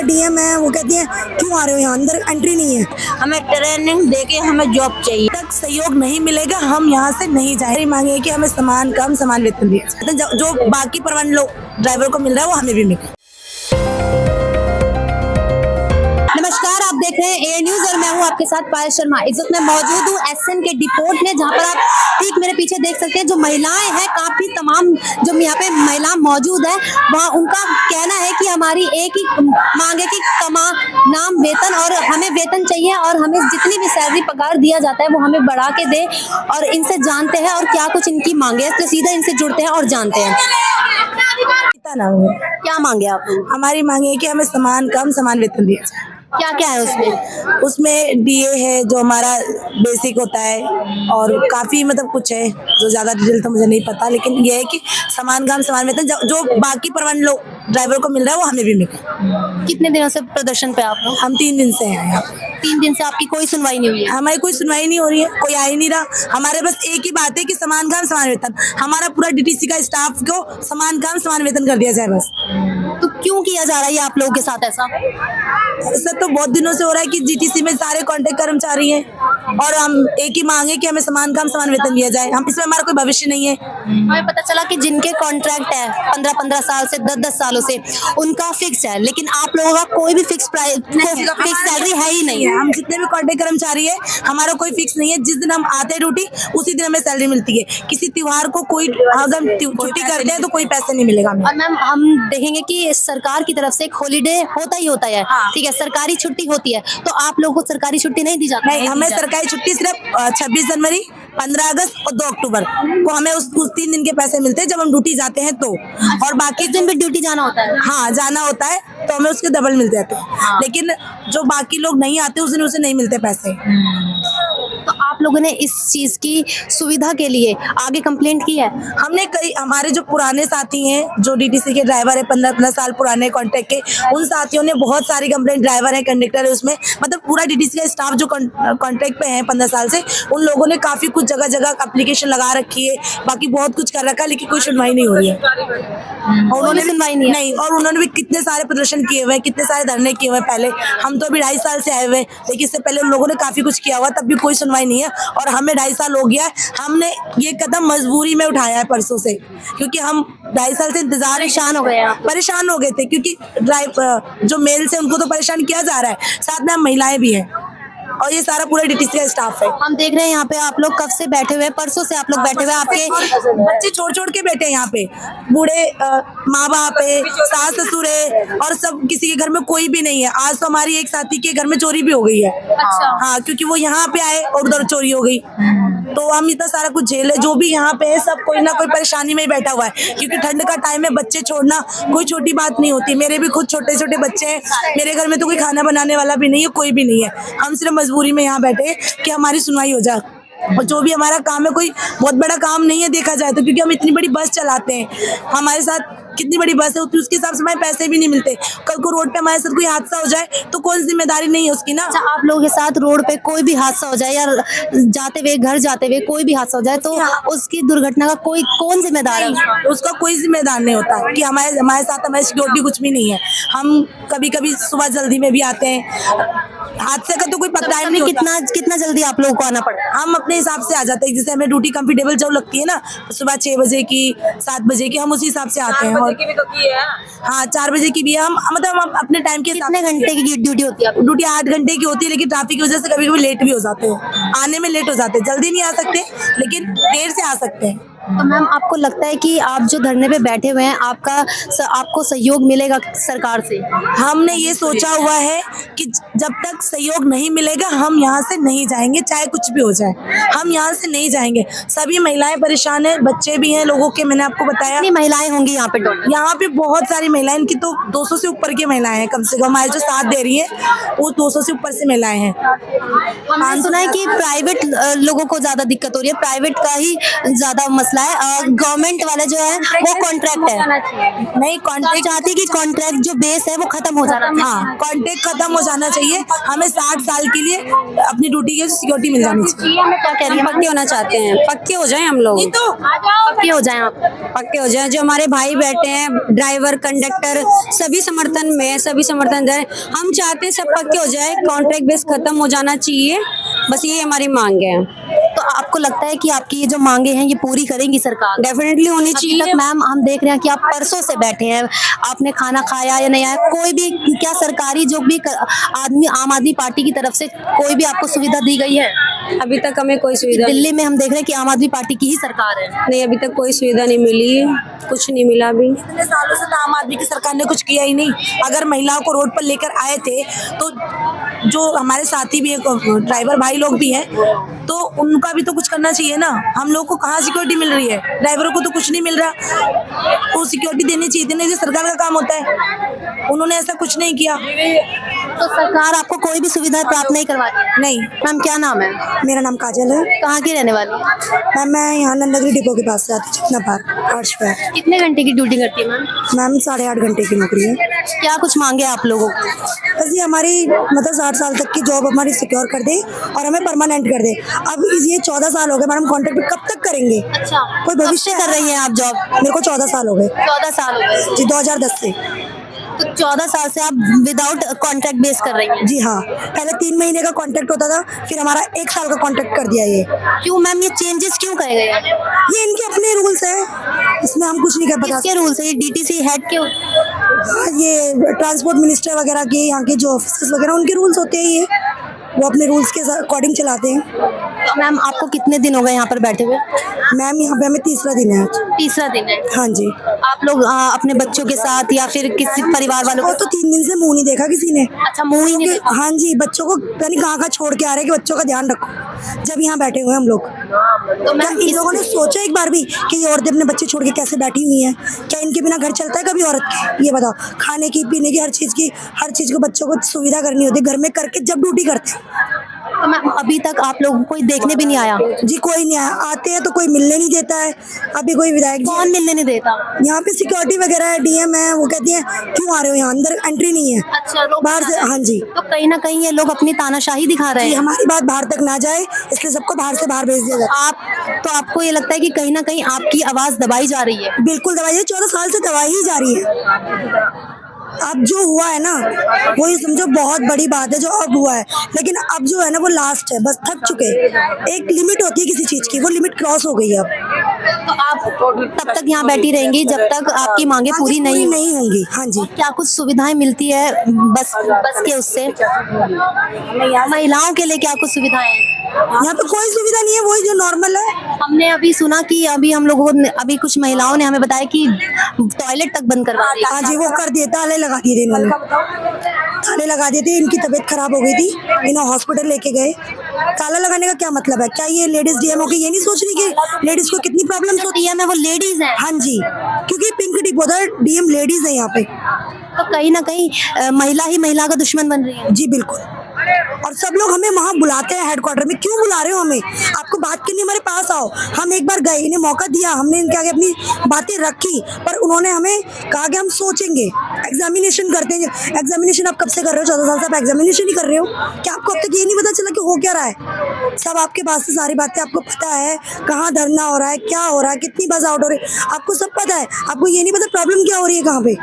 DM है वो कहती है क्यों आ रहे हो यहाँ, अंदर एंट्री नहीं है। हमें ट्रेनिंग देके हमें जॉब चाहिए। तक सहयोग नहीं मिलेगा हम यहाँ से नहीं जाएंगे। मांगे है कि हमें समान काम समान वेतन दिया जाए, जो बाकी परमानेंट लोग ड्राइवर को मिल रहा है वो हमें भी मिले। नमस्कार, आप देख रहे हैं एयर न्यूज और मैं हूं आपके साथ पायल शर्मा। इस वक्त मैं मौजूद हूं एसएन के डिपोट में, जहां पर आप ठीक मेरे पीछे देख सकते हैं जो महिलाएं हैं, काफी तमाम जो यहाँ पे महिला मौजूद है, वहाँ उनका कहना है कि हमारी एक ही मांग है कि कमा नाम वेतन, और हमें वेतन चाहिए और हमें जितनी भी सैलरी पगार दिया जाता है वो हमें बढ़ा के दे। और इनसे जानते हैं और क्या कुछ इनकी मांगे है, तो सीधा इनसे जुड़ते हैं और जानते हैं क्या मांगे आप। हमारी मांगे है कि हमें समान काम समान वेतन दिया जाए। क्या क्या है उसमें? उसमें डीए है जो हमारा बेसिक होता है, और काफी मतलब कुछ है जो ज्यादा डिटेल तो मुझे नहीं पता, लेकिन ये है कि समान काम समान वेतन, जो बाकी परमानेंट लोग ड्राइवर को मिल रहा है वो हमें भी मिले। कितने दिनों से प्रदर्शन पे आप लोग? हम 3 दिन से हैं यहाँ। 3 दिन से आपकी कोई सुनवाई नहीं हुई है? हमारी कोई सुनवाई नहीं हो रही है, कोई आ ही नहीं रहा। हमारे बस एक ही बात है कि समान काम समान वेतन, हमारा पूरा डीटीसी का स्टाफ को समान काम समान वेतन कर दिया जाए बस। तो क्यों किया जा रहा है आपलोगों के साथ ऐसा? ऐसा तो बहुत दिनों से हो रहा है कि जीटीसी में सारे कॉन्ट्रैक्ट कर्मचारी हैं और हम एक ही मांग है कि हमें समान काम समान वेतन दिया जाए। हम इसमें हमारा कोई भविष्य नहीं है। हमें पता चला कि जिनके कॉन्ट्रैक्ट है 15-15 साल से 10-10 सालों से, उनका फिक्स है, लेकिन आप लोगों का कोई भी फिक्स सैलरी है ही नहीं। हम जितने भी कॉन्ट्रैक्ट कर्मचारी है हमारा कोई फिक्स नहीं है। जिस दिन हम आते हैं ड्यूटी उसी दिन हमें सैलरी मिलती है। किसी त्योहार को कोई अगर छुट्टी करते हैं तो कोई पैसे नहीं मिलेगा हमें। और मैम हम देखेंगे कि सरकार की तरफ से एक हॉलीडे होता ही होता है, ठीक है, सरकारी छुट्टी होती है, तो आप लोगों को सरकारी छुट्टी नहीं दी जाती? नहीं, हमें सरकारी छुट्टी सिर्फ 26 जनवरी, 15 अगस्त और 2 अक्टूबर को हमें उस 3 दिन के पैसे मिलते हैं जब हम ड्यूटी जाते हैं तो। और बाकी दिन भी ड्यूटी जाना होता है? हाँ, जाना होता है तो हमें उसके डबल मिल जाते हैं। लेकिन जो बाकी लोग नहीं आते उस दिन उसे नहीं मिलते पैसे। तो आप लोगों ने इस चीज की सुविधा के लिए आगे कंप्लेंट की है? हमने कई, हमारे जो पुराने साथी हैं जो डीटीसी के ड्राइवर है 15 साल पुराने कॉन्ट्रैक्ट के, उन साथियों ने बहुत सारी कंप्लेंट, ड्राइवर है, कंडक्टर है, उसमें मतलब पूरा डीटीसी का स्टाफ जो कॉन्ट्रैक्ट पे है 15 साल से, उन लोगों ने काफी कुछ जगह जगह एप्लीकेशन लगा रखी है, बाकी बहुत कुछ कर रखा है, लेकिन कोई सुनवाई नहीं हो रही है। और उन्होंने सुनवाई नहीं, और उन्होंने भी कितने सारे प्रदर्शन किए हुए हैं, कितने सारे धरने किए हुए हैं। पहले हम तो अभी 2.5 साल से आए हुए हैं, लेकिन इससे पहले उन लोगों ने काफी कुछ किया हुआ, तब भी कोई सुनवाई नहीं है। और हमें 2.5 साल हो गया है, हमने ये कदम मजबूरी में उठाया है परसों से, क्योंकि हम 2.5 साल से इंतजार, परेशान हो गए थे, क्योंकि जो मेल से उनको तो परेशान किया जा रहा है, साथ में हम महिलाएं भी हैं और ये सारा पूरा डीटीसी का स्टाफ है। हम देख रहे हैं यहाँ पे आप लोग कब से बैठे हुए हैं? परसों से आप लोग बैठे हुए हैं? आपके बच्चे छोड़ के बैठे हैं यहाँ पे, बूढ़े माँ बाप है, सास ससुर है, और सब किसी के घर में कोई भी नहीं है। आज तो हमारी एक साथी के घर में चोरी भी हो गई है। अच्छा। हाँ, क्योंकि वो यहाँ पे आए और उधर चोरी हो गई, तो हम इतना सारा कुछ झेले। जो भी यहाँ पे है सब कोई ना कोई परेशानी में ही बैठा हुआ है, क्योंकि ठंड का टाइम है, बच्चे छोड़ना कोई छोटी बात नहीं होती। मेरे भी खुद छोटे छोटे बच्चे हैं, मेरे घर में तो कोई खाना बनाने वाला भी नहीं है, कोई भी नहीं है। हम सिर्फ मजबूरी में यहाँ बैठे कि हमारी सुनवाई हो जाए, और जो भी हमारा काम है कोई बहुत बड़ा काम नहीं है देखा जाए तो, क्योंकि हम इतनी बड़ी बस चलाते हैं, हमारे साथ कितनी बड़ी बस है उसके हिसाब से हमें पैसे भी नहीं मिलते। कल को रोड पे हमारे साथ कोई हादसा हो जाए तो कौन जिम्मेदारी नहीं है उसकी ना। अच्छा, आप लोगों के साथ रोड पे कोई भी हादसा हो जाए या जाते हुए घर जाते हुए कोई भी हादसा हो जाए तो उसकी दुर्घटना का कौन जिम्मेदार है? उसका कोई जिम्मेदार नहीं होता कि हमारे साथ हमारी सिक्योरिटी कुछ भी नहीं है। हम कभी कभी सुबह जल्दी में भी आते हैं, हादसे का तो कोई पता नहीं। कितना जल्दी आप लोगों को आना पड़ता है? हम अपने हिसाब से आ जाते हैं, जैसे हमें ड्यूटी कंफर्टेबल जो लगती है ना, सुबह 6 बजे की, 7 बजे की, हम उसी हिसाब से आते हैं। की भी तो की है। हाँ, 4 बजे की भी है। हम मतलब हम अपने टाइम के कितने घंटे की ड्यूटी होती है? ड्यूटी 8 घंटे की होती है, लेकिन ट्रैफिक की वजह से कभी कभी लेट भी हो जाते हैं, आने में लेट हो जाते हैं। जल्दी नहीं आ सकते लेकिन देर से आ सकते हैं। तो मैम आपको लगता है कि आप जो धरने पे बैठे हुए हैं आपको सहयोग मिलेगा सरकार से? हमने ये सोचा हुआ है कि जब तक सहयोग नहीं मिलेगा हम यहाँ से नहीं जाएंगे, चाहे कुछ भी हो जाए, हम यहाँ से नहीं जाएंगे। सभी महिलाएं परेशान हैं, बच्चे भी हैं लोगों के, मैंने आपको बताया। कितनी महिलाएं होंगी यहाँ पे टोटल? यहाँ पे बहुत सारी महिलाएं, इनकी तो 200 से ऊपर की महिलाएं हैं कम से कम। हमारे जो साथ दे रही है वो 200 से ऊपर से महिलाएं हैं। हमने सुना है कि प्राइवेट लोगों को ज्यादा दिक्कत हो रही है, प्राइवेट का ही ज्यादा मसला मसला है, गवर्नमेंट वाला जो है वो कॉन्ट्रैक्ट है, नहीं तो आप कॉन्ट्रैक्ट चाहती है कि कॉन्ट्रैक्ट जो बेस है वो खत्म हो जाना चाहिए। हाँ कॉन्ट्रैक्ट खत्म हो जाना चाहिए। हमें 60 साल के लिए अपनी ड्यूटी की सिक्योरिटी मिल जानी चाहिए। क्या कह रही है? पक्के होना चाहते हैं, पक्के हो जाएं हम लोग, पक्के हो जाए आप। पक्के हो जाएं। जो हमारे भाई बैठे हैं ड्राइवर कंडक्टर सभी समर्थन में, सभी समर्थन दे, हम चाहते हैं सब पक्के हो जाए, कॉन्ट्रैक्ट बेस खत्म हो जाना चाहिए, बस ये हमारी मांग है। तो आपको लगता है कि आपकी ये जो मांगे हैं ये पूरी करेंगी सरकार? डेफिनेटली होनी अभी चाहिए। तक मैम हम देख रहे हैं कि आप परसों से बैठे हैं, आपने खाना खाया या नहीं आया, कोई भी क्या सरकारी जो भी आदमी आम आदमी पार्टी की तरफ से कोई भी आपको सुविधा दी गई है? अभी तक हमें कोई सुविधा दिल्ली में हम देख रहे हैं कि आम आदमी पार्टी की ही सरकार है। नहीं, अभी तक कोई सुविधा नहीं मिली, कुछ नहीं मिला अभी। इतने सालों से तो आम आदमी की सरकार ने कुछ किया ही नहीं। अगर महिलाओं को रोड पर लेकर आए थे तो जो हमारे साथी भी हैं, ड्राइवर भाई लोग भी हैं, तो उनका भी तो कुछ करना चाहिए ना। हम लोग को कहाँ सिक्योरिटी मिल रही है? ड्राइवरों को तो कुछ नहीं मिल रहा। वो सिक्योरिटी देनी चाहिए, देने से सरकार का काम होता है। उन्होंने ऐसा कुछ नहीं किया। तो सरकार आपको कोई भी सुविधा प्राप्त नहीं करवाती? नहीं। मैम क्या नाम है? मेरा नाम काजल है। कहाँ की रहने वाली है? मैम मैं यहाँ नंदगिरी डिपो के पास से आती हूँ, जितना पार आर्च पर। कितने घंटे की ड्यूटी करती है मैम? मैम 8.5 घंटे की नौकरी है। क्या कुछ मांगे आप लोगों को? बस ये हमारी मतलब 60 साल तक की जॉब हमारी सिक्योर कर दे और हमें परमानेंट कर दे। अब ये 14 साल हो गए मैडम, कॉन्ट्रैक्ट कब तक करेंगे? अच्छा, कोई भविष्य कर रही हैं आप जॉब? मेरे को 14 साल हो गए 14 साल हो गए। जी, 2010 से। तो 14 साल से आप विदाउट कॉन्ट्रैक्ट बेस कर रही हैं? जी हाँ, पहले 3 महीने का कॉन्ट्रैक्ट होता था, फिर हमारा 1 साल का कॉन्ट्रैक्ट कर दिया ये। क्यों मैम, ये चेंजेस क्यों करे गए हैं? ये इनके अपने रूल्स हैं, इसमें हम कुछ नहीं कर किसके पता। रूल्स है? ये डीटीसी हेड के? ये ट्रांसपोर्ट मिनिस्टर वगैरह के, यहाँ के जो ऑफिसर्स वगैरह, उनके रूल्स होते हैं। ये वो अपने रूल्स के अकॉर्डिंग चलाते हैं। तो मैम आपको कितने दिन हो गए यहाँ पर बैठे हुए? मैम यहाँ पे हमें 3रा दिन है आज। तीसरा दिन है। हाँ जी। आप लोग अपने बच्चों के साथ या फिर किसी परिवार वालों वो को? तो 3 दिन से मुंह नहीं देखा किसी ने। अच्छा, मुंह ही नहीं देखा? हाँ जी, बच्चों को पता नहीं कहाँ छोड़ के आ रहे हैं कि बच्चों का ध्यान रखो, जब यहाँ बैठे हुए हैं हम लोग। तो क्या मैम इन लोगों ने सोचा एक बार भी कि ये औरतें अपने बच्चे छोड़ के कैसे बैठी हुई हैं? क्या इनके बिना घर चलता है कभी औरत के? ये बताओ। खाने की, पीने की, हर चीज़ को बच्चों को सुविधा करनी होती है घर में करके जब ड्यूटी करते हैं। तो मैम अभी तक आप लोगों को कोई देखने भी नहीं आया? जी कोई नहीं आया। आते हैं तो कोई मिलने नहीं देता है। अभी कोई विधायक जी कौन मिलने नहीं देता? यहाँ पे सिक्योरिटी वगैरह है, डीएम है, वो कहती है क्यों आ रहे हो यहाँ, अंदर एंट्री नहीं है। अच्छा, लोग बाहर से। हाँ जी। तो कहीं ना कहीं ये लोग अपनी तानाशाही दिखा रहे जी, हैं। हमारी बात बाहर तक ना जाए, इसलिए सबको बाहर से बाहर भेज दिया जाता तो आपको ये लगता है कि कहीं ना कहीं आपकी आवाज दबाई जा रही है? है। बिल्कुल दवाई है, 14 साल से दवाई ही जा रही है। अब जो हुआ है ना, वो ये समझो बहुत बड़ी बात है जो अब हुआ है, लेकिन अब जो है ना वो लास्ट है, बस थक चुके। एक लिमिट होती है किसी चीज की, वो लिमिट क्रॉस हो गई है अब। तो आप तब तक यहाँ बैठी रहेंगी जब तक आपकी मांगे पूरी नहीं होंगी। हाँ जी। क्या कुछ सुविधाएं मिलती है बस के उससे? महिलाओं के लिए क्या कुछ सुविधाएं हैं? यहाँ पे कोई सुविधा नहीं है, वही जो नॉर्मल है। हमने अभी सुना कि अभी हम लोगों ने, अभी कुछ महिलाओं ने हमें बताया कि टॉयलेट तक बंद करवा दिया। हाँ जी, वो कर दिए, ताले लगा दिए थे इन्होंने, ताले लगा दिए थे। इनकी तबीयत खराब हो गई थी, इन्हें हॉस्पिटल लेके गए। ताला लगाने का क्या मतलब है? क्या ये लेडीज डीएम हो के ये नहीं सोच रही कि लेडीज को कितनी प्रॉब्लम्स होती डीएम है वो लेडीज है? है? हाँ जी, क्योंकि पिंक डिपोदर डीएम लेडीज है यहाँ पे। तो कहीं ना कहीं महिला ही महिला का दुश्मन बन रही है। जी बिल्कुल। और सब लोग हमें वहाँ बुलाते हैं हेडक्वार्टर में। क्यों बुला रहे हो हमें? आपको बात करनी, हमारे पास आओ। हम एक बार गए, इन्हें मौका दिया, हमने इनके आगे अपनी बातें रखी, पर उन्होंने हमें कहा कि हम सोचेंगे, एग्जामिनेशन करते हैं। एग्जामिनेशन आप कब से कर रहे हो? 14 साल से आप एग्जामिनेशन ही कर रहे हो। क्या आपको अब तक ये नहीं पता चला कि हो क्या रहा है? सब आपके पास से सारी बातें आपको पता है, कहाँ धरना हो रहा है, क्या हो रहा है, कितनी बस आउट हो रही है, आपको सब पता है। आपको ये नहीं पता प्रॉब्लम क्या हो रही है कहाँ पे।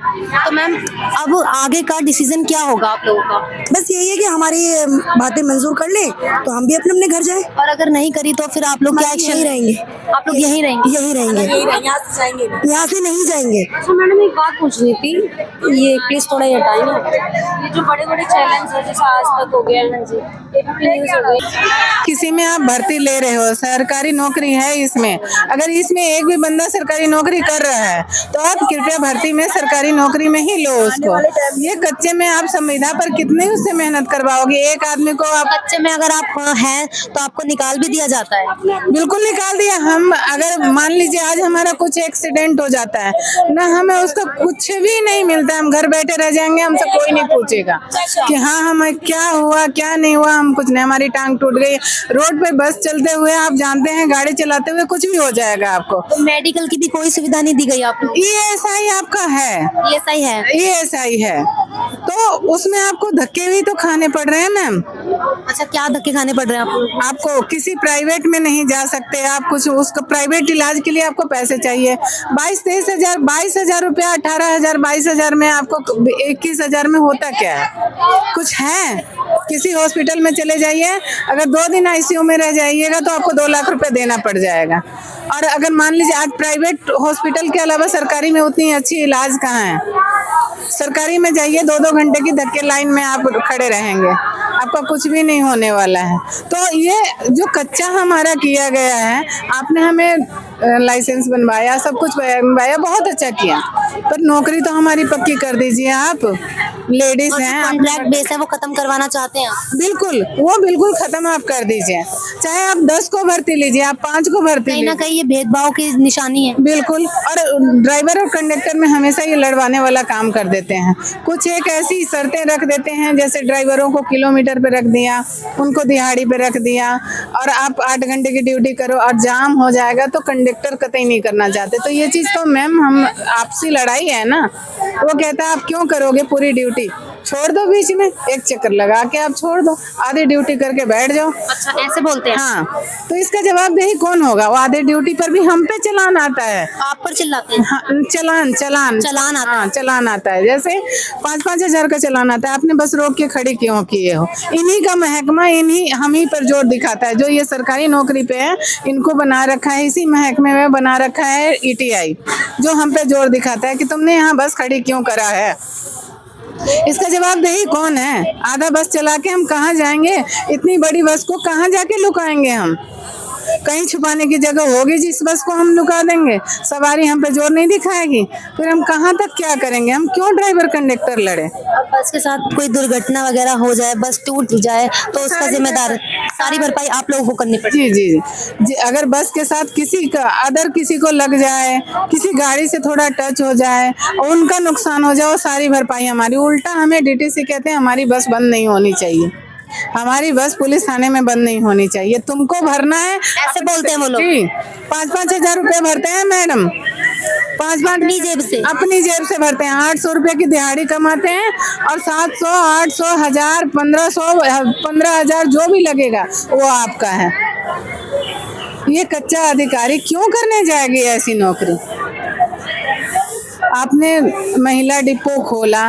तो मैम अब आगे का डिसीजन क्या होगा आप लोगों का? बस यही है कि हमारी बातें मंजूर कर ले तो हम भी अपने अपने घर जाएं। और अगर नहीं करी तो फिर आप लोग क्या एक्शन यहीं रहेंगे। आप लोग यहीं रहेंगे? यहीं रहेंगे, यहाँ से नहीं जाएंगे। अच्छा मैडम, एक बात पूछनी थी, ये प्लीज थोड़ा ये हटाएं ना। ये जो बड़े बड़े चैलेंज है, जैसे आज तक हो गया, एबीपी न्यूज़ हो गई, किसी में आप भर्ती ले रहे हो, सरकारी नौकरी है इसमें, अगर इसमें एक भी बंदा सरकारी नौकरी कर रहा है तो आप कृपया भर्ती में सरकारी नौकरी नौकरी में ही लो उसको। ये कच्चे में आप संविदा पर कितनी उससे मेहनत करवाओगे? एक आदमी को आप बच्चे में अगर आप हैं तो आपको निकाल भी दिया जाता है। बिल्कुल निकाल दिया। हम अगर मान लीजिए आज हमारा कुछ एक्सीडेंट हो जाता है ना, हमें उसका कुछ भी नहीं मिलता, हम घर बैठे रह जाएंगे, हमसे कोई नहीं पूछेगा कि हाँ हमें क्या हुआ क्या नहीं हुआ, हम कुछ नहीं, हमारी टांग टूट गई। रोड पे बस चलते हुए आप जानते हैं, गाड़ी चलाते हुए कुछ भी हो जाएगा आपको। तो मेडिकल की भी कोई सुविधा नहीं दी गई आपको? ESI आपका है, ये सही है। ESI है, तो उसमें आपको धक्के भी तो खाने पड़ रहे हैं मैम। अच्छा, क्या धक्के खाने पड़ रहे हैं आपको? आपको किसी प्राइवेट में नहीं जा सकते आप, कुछ उसका प्राइवेट इलाज के लिए आपको पैसे चाहिए 22-23 हजार, 22,000 रुपया, 18,000, 22,000 में आपको 21,000 में होता क्या है? कुछ है? किसी हॉस्पिटल में चले जाइए, अगर 2 दिन ICU में रह जाइएगा तो आपको 2 लाख रुपए देना पड़ जाएगा। और अगर मान लीजिए आज प्राइवेट हॉस्पिटल के अलावा सरकारी में उतनी अच्छी इलाज कहाँ है? सरकारी में जाइए, 2-2 घंटे की धक्के लाइन में आप खड़े रहेंगे, आपका कुछ भी नहीं होने वाला है। तो ये जो कच्चा हमारा किया गया है, आपने हमें लाइसेंस बनवाया, सब कुछ बनवाया, बहुत अच्छा किया, पर नौकरी तो हमारी पक्की कर दीजिए आप। लेडीज हैं, कॉन्ट्रैक्ट बेस है वो खत्म करवाना चाहते हैं आप? बिल्कुल, वो बिल्कुल खत्म आप कर दीजिए। चाहे आप 10 को भर्ती लीजिए, आप 5 को भर्ती कहीं ना लीजिए, कहीं ये भेदभाव की निशानी है। बिल्कुल। और ड्राइवर और कंडक्टर में हमेशा ये लड़वाने वाला काम कर देते हैं। कुछ एक ऐसी शर्तें रख देते हैं, जैसे ड्राइवरों को किलोमीटर पे रख दिया, उनको दिहाड़ी पे रख दिया, और आप 8 घंटे की ड्यूटी करो और जाम हो जाएगा तो कंडक्टर कतई नहीं करना चाहते। तो ये चीज़ तो मैम हम आपसी लड़ाई है ना। वो कहता है आप क्यों करोगे पूरी ड्यूटी, छोड़ दो, बीच में एक चक्कर लगा के आप छोड़ दो, आधी ड्यूटी करके बैठ जाओ। अच्छा, ऐसे बोलते हैं? हाँ, तो इसका जवाबदेही कौन होगा? वो आधे ड्यूटी पर भी हम पे चलान आता है। आप पर चिल्लाते हैं? हाँ, चलान चलान आता है? हाँ, चलान आता है। जैसे 5-5 हजार का चलान आता है, आपने बस रोक के खड़ी क्यों किए हो? इन्हीं का महकमा हम ही पर जोर दिखाता है। जो ये सरकारी नौकरी पे है, इनको बना रखा है, इसी महकमे में बना रखा है ETI, जो हम पे जोर दिखाता है कि तुमने यहाँ बस खड़ी क्यों करा है। इसका जवाबदेही कौन है? आधा बस चला के हम कहाँ जाएंगे? इतनी बड़ी बस को कहाँ जाके लुकाएंगे हम? कहीं छुपाने की जगह होगी जिस बस को हम लुका देंगे, सवारी हम पे जोर नहीं दिखाएगी, फिर हम कहाँ तक क्या करेंगे? हम क्यों ड्राइवर कंडक्टर लड़े? अब बस के साथ कोई दुर्घटना वगैरह हो जाए, बस टूट जाए, तो उसका जिम्मेदार सारी भरपाई आप लोगों को करनी पड़ेगी? जी, अगर बस के साथ किसी को लग जाए, किसी गाड़ी से थोड़ा टच हो जाए और उनका नुकसान हो जाए, वो सारी भरपाई हमारी। उल्टा हमें DTC कहते हैं हमारी बस बंद नहीं होनी चाहिए, हमारी बस पुलिस थाने में बंद नहीं होनी चाहिए, तुमको भरना है। ऐसे बोलते हैं वो लोग? 5-5 हजार रुपए भरते हैं मैडम, 5-5 अपनी जेब से? अपनी जेब से भरते हैं। 800 रुपए की दिहाड़ी कमाते हैं, और 700, 800, 1000, 1500, 15,000 जो भी लगेगा वो आपका है। ये कच्चा अधिकारी क्यों करने जाएगी ऐसी नौकरी? आपने महिला डिपो खोला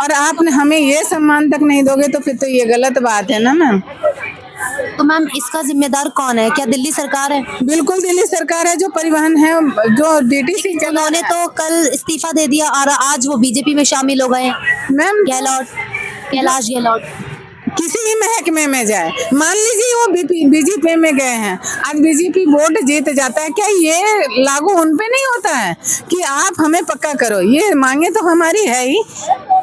और आपने हमें ये सम्मान तक नहीं दोगे, तो फिर तो ये गलत बात है ना मैम। तो मैम इसका जिम्मेदार कौन है? क्या दिल्ली सरकार है? बिल्कुल दिल्ली सरकार है, जो परिवहन है, जो DTC उन्होंने तो कल इस्तीफा दे दिया और आज वो BJP में शामिल हो गए मैम। कैलाश गहलोत किसी भी महकमे में जाए, मान लीजिए वो BJP में गए हैं, आज BJP वोट जीत जाता है, क्या ये लागू उन पे नहीं होता है कि आप हमें पक्का करो? ये मांगे तो हमारी है ही।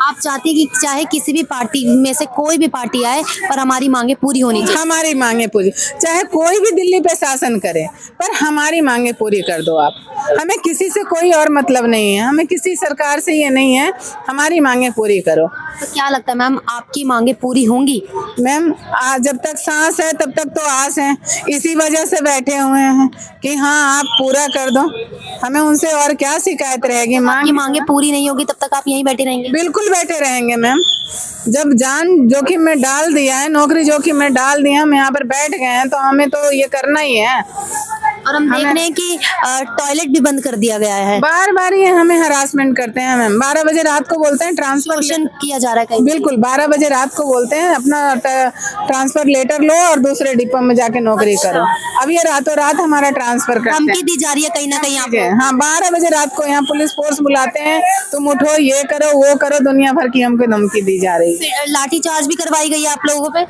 आप चाहती हैं कि चाहे किसी भी पार्टी में से कोई भी पार्टी आए, पर हमारी मांगे पूरी होनी चाहिए? हमारी मांगे पूरी, चाहे कोई भी दिल्ली पे शासन करे, पर हमारी मांगे पूरी कर दो आप। हमें किसी से कोई और मतलब नहीं है, हमें किसी सरकार से ये नहीं है, हमारी मांगे पूरी करो। तो क्या लगता है मैम, आपकी मांगे पूरी होंगी? मैम जब तक सांस है तब तक तो आस है, इसी वजह से बैठे हुए हैं कि हाँ आप पूरा कर दो, हमें उनसे और क्या शिकायत रहेगी। मांगे पूरी नहीं होगी तब तक आप यहीं बैठे रहेंगे? बिल्कुल बैठे रहेंगे मैम। जब जान जोखिम में डाल दिया है, नौकरी जोखिम में डाल दिया, हम यहाँ पर बैठ गए हैं, तो हमें तो ये करना ही है। और हम देख रहे हैं कि टॉयलेट भी बंद कर दिया गया है। बार ये हमें हरासमेंट करते हैं मैम। 12 बजे रात को बोलते हैं ट्रांसफर किया जा रहा है कहीं? बिल्कुल 12 बजे रात को बोलते हैं अपना ट्रांसफर लेटर लो और दूसरे डिपो में जाके नौकरी करो। अब ये रातों रात हमारा ट्रांसफर करते हैं। धमकी दी जा रही है कहीं ना कहीं आपको? हाँ, 12 बजे रात को यहाँ पुलिस फोर्स बुलाते हैं, तुम उठो, ये करो, वो करो, दुनिया भर की हमको धमकी दी जा रही है। लाठीचार्ज भी करवाई गई है आप लोगों पे?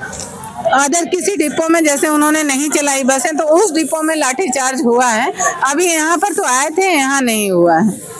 अदर किसी डिपो में जैसे उन्होंने नहीं चलाई बसें, तो उस डिपो में लाठीचार्ज हुआ है। अभी यहाँ पर तो आए थे, यहाँ नहीं हुआ है।